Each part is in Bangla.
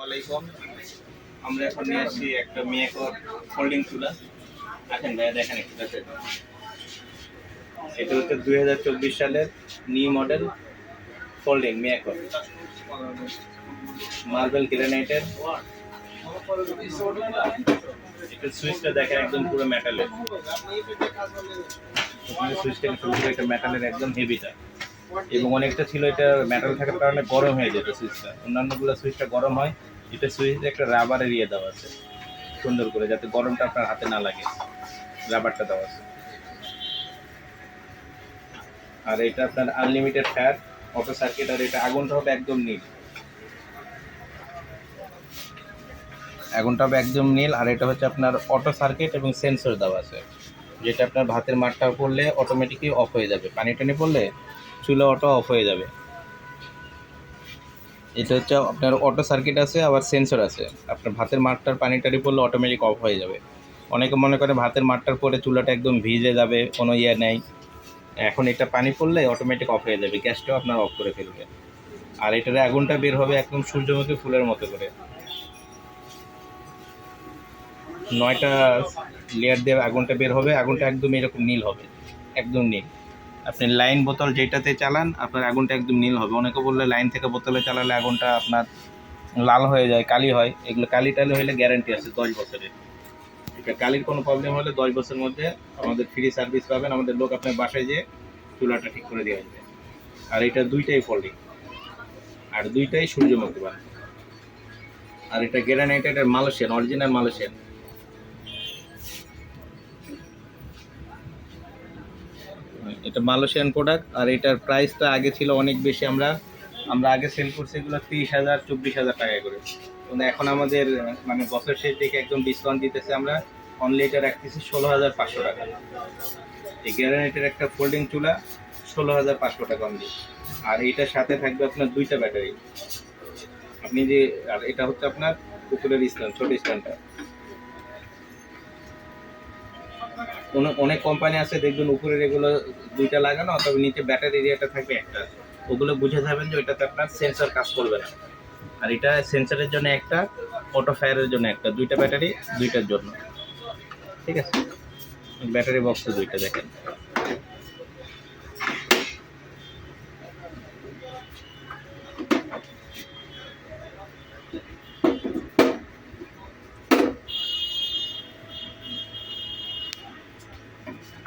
আলাইকুম। আমরা এখন নিয়ে আসছি একটা মিয়াকর ফোল্ডিং চুলা। আসেন ভাইয়া দেখেন একটু কাছে। এটা হচ্ছে 2024 সালের নিউ মডেল ফোল্ডিং মিয়াকর মার্বেল গ্রানাইটের। এটা সুইচটা দেখেন একদম পুরো মেটালের। সুইচটা একটা মেটালের একদম হেভিটা, এবং অনেকটা ছিল এটা মেটাল থাকার কারণে গরম হয়ে যেত সুইচটা। অন্যান্যগুলো সুইচটা গরম হয়, এটা সুইচে একটা রাবারের ইয়ে দেওয়া আছে সুন্দর করে, যাতে গরমটা আপনার হাতে না লাগে, রাবারটা দেওয়া আছে। আর এটা আপনার আনলিমিটেড ফায়ার অটো সার্কিট, আর এটা আগুনটা হবে একদম নীল, আগুনটা হবে একদম নীল। আর এটা হচ্ছে আপনার অটো সার্কিট এবং সেন্সর দেওয়া আছে, যেটা আপনার ভাতের মাঠটা পড়লে অটোমেটিকই অফ হয়ে যাবে, পানি টানি পড়লে চুলা অটো অফ হয়ে যাবে। এটা হচ্ছে আপনার অটো সার্কিট আছে, আবার সেন্সর আছে। আপনার ভাতের মাঠটার পানি টানি পড়লে অটোমেটিক অফ হয়ে যাবে। অনেকে মনে করে ভাতের মাঠটার পরে চুলাটা একদম ভিজে যাবে, কোনো ইয়ে নেই। এখন এটা পানি পড়লে অটোমেটিক অফ হয়ে যাবে, গ্যাসটাও আপনার অফ করে ফেলবে। আর এটার আগুনটা বের হবে একদম সূর্যমুখী ফুলের মতো করে। 9টা লেয়ার দিয়ে আগুনটা বের হবে, আগুনটা একদম এরকম নীল হবে, একদম নীল। আপনি লাইন বোতল যেটাতে চালান আপনার আগুনটা একদম নীল হবে। অনেকে বললে লাইন থেকে বোতলে চালালে আগুনটা আপনার লাল হয়ে যায়, কালি হয়। এগুলো কালি টালি হলে গ্যারান্টি আছে 10 বছরের। এটা কালির কোনো প্রবলেম হলে 10 বছরের মধ্যে আমাদের ফ্রি সার্ভিস পাবেন। আমাদের লোক আপনার বাসায় যেয়ে চুলাটা ঠিক করে দিয়ে আসবে। আর এটা দুইটাই ফোল্ডিং, আর দুইটাই সূর্যমুখী বাল্ব। আর এটা গ্রানাইটের মালয়েশিয়ান, অরিজিনাল মালয়েশিয়ান। এটা মালয়েশিয়ান প্রোডাক্ট। আর এটার প্রাইসটা আগে ছিল অনেক বেশি। আমরা আগে সেল করছি এগুলো 30,000 24,000 টাকা করে, কিন্তু এখন আমাদের মানে বছর শেষ দিকে একদম ডিসকাউন্ট দিতেছে। আমরা অনলি এটা রাখতেছি 16,500 টাকা। এই গ্রানাইটের একটা ফোল্ডিং চুলা 16,500 টাকা অনলি। আর এইটার সাথে থাকবে আপনার 2টা ব্যাটারি। আপনি যে, আর এটা হচ্ছে আপনার উপরের স্ট্যান্ড, ছোট স্ট্যান্ডটা। অনেক কোম্পানি আছে দেখবেন উপরের এগুলো 2টা লাগানো, তবে নিচে ব্যাটারি এরিয়াটা থাকবে একটা। ওগুলো বুঝে যাবেন যে ওইটাতে আপনার সেন্সর কাজ করবে না। আর এটা সেন্সরের জন্য একটা, অটো ফায়ারের জন্য একটা, 2টা ব্যাটারি 2টার জন্য। ঠিক আছে, ব্যাটারি বক্স 2টা দেখেন।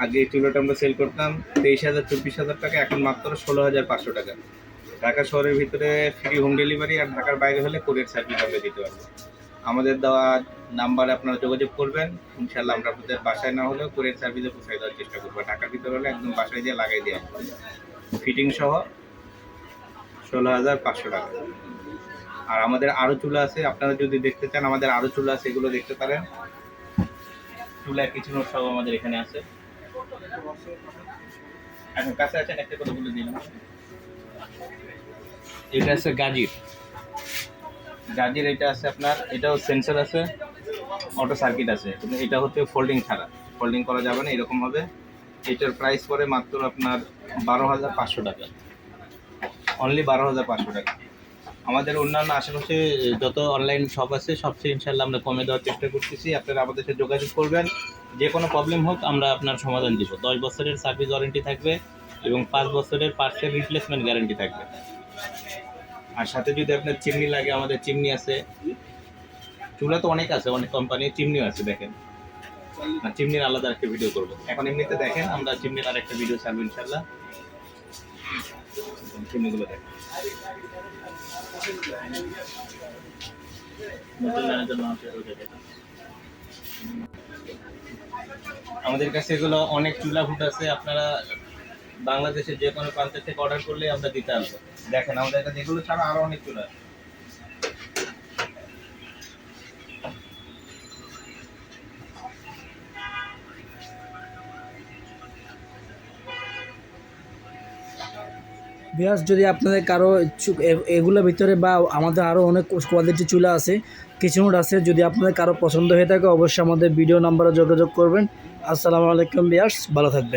আগে এই চুলাটা আমরা সেল করতাম 23,000 24,000 টাকা, এখন মাত্র 16,500 টাকা। ঢাকা শহরের ভিতরে ফ্রি হোম ডেলিভারি, আর ঢাকার বাইরে হলে কোরিয়ার সার্ভিস আমরা দিতে পারবো। আমাদের দেওয়া নাম্বারে আপনারা যোগাযোগ করবেন, ইনশাল্লাহ আমরা আপনাদের বাসায় না হলেও কোরিয়ার সার্ভিসে পৌঁছায় দেওয়ার চেষ্টা করবো। ঢাকার ভিতরে হলে একদম বাসায় দিয়ে লাগাই দিয়ে আসবো, ফিটিং সহ 16,500 টাকা। আর আমাদের আরও চুলা আছে, আপনারা যদি দেখতে চান আমাদের আরও চুলা আছে, এগুলো দেখতে পারেন। চুলা কিছু নোট সব আমাদের এখানে আছে। এখন কাছে আছেন, একটা কথা বলে দিলাম। এটা আছে গাজির, এটা আছে আপনার, এটাও সেন্সর আছে, অটো সার্কিট আছে। কিন্তু এটা হচ্ছে ফোল্ডিং ছাড়া, ফোল্ডিং করা যাবে না, এরকম হবে। এটার প্রাইস পড়ে মাত্র আপনার 12,500 টাকা, অনলি 12,500 টাকা। আমাদের অন্যান্য আশেপাশে যত অনলাইন শপ আছে সবচেয়ে ইনশাল্লাহ আমরা কমে দেওয়ার চেষ্টা করতেছি। আপনারা আমাদের সাথে যোগাযোগ করবেন, যে কোনো প্রবলেম হোক আমরা আপনার সমাধান দিব। 10 বছরের সার্ভিস ওয়ারেন্টি থাকবে এবং 5 বছরের পার্টসের রিপ্লেসমেন্ট গ্যারান্টি থাকবে। আর সাথে যদি আপনার চিমনি লাগে, আমাদের চিমনি আছে। চুলা তো অনেক আছে, অনেক কোম্পানির চিমনিও আছে দেখেন। আর চিমনির আলাদা একটা ভিডিও করবো। এখন এমনিতে দেখেন, আমরা চিমনির আর একটা ভিডিও ছাড়বো ইনশাল্লাহ। চিমনিগুলো দেখেন। আমাদের কাছে এগুলো অনেক চুলা ফুট আছে। আপনারা বাংলাদেশের যে কোনো প্রান্ত থেকে অর্ডার করলে আমরা দিতে আসবো। দেখেন আমাদের কাছে এগুলো ছাড়া আরো অনেক চুলা আছে। বিয়াস, যদি আপনাদের কারো এগুলোর ভিতরে বা আমাদের আরও অনেক কোয়ালিটি চুলা আছে, কিছু নোট আছে, যদি আপনাদের কারো পছন্দ হয়ে থাকে অবশ্যই আমাদের ভিডিও নাম্বারে যোগাযোগ করবেন। আসসালামু আলাইকুম বিয়াস, ভালো থাকবেন।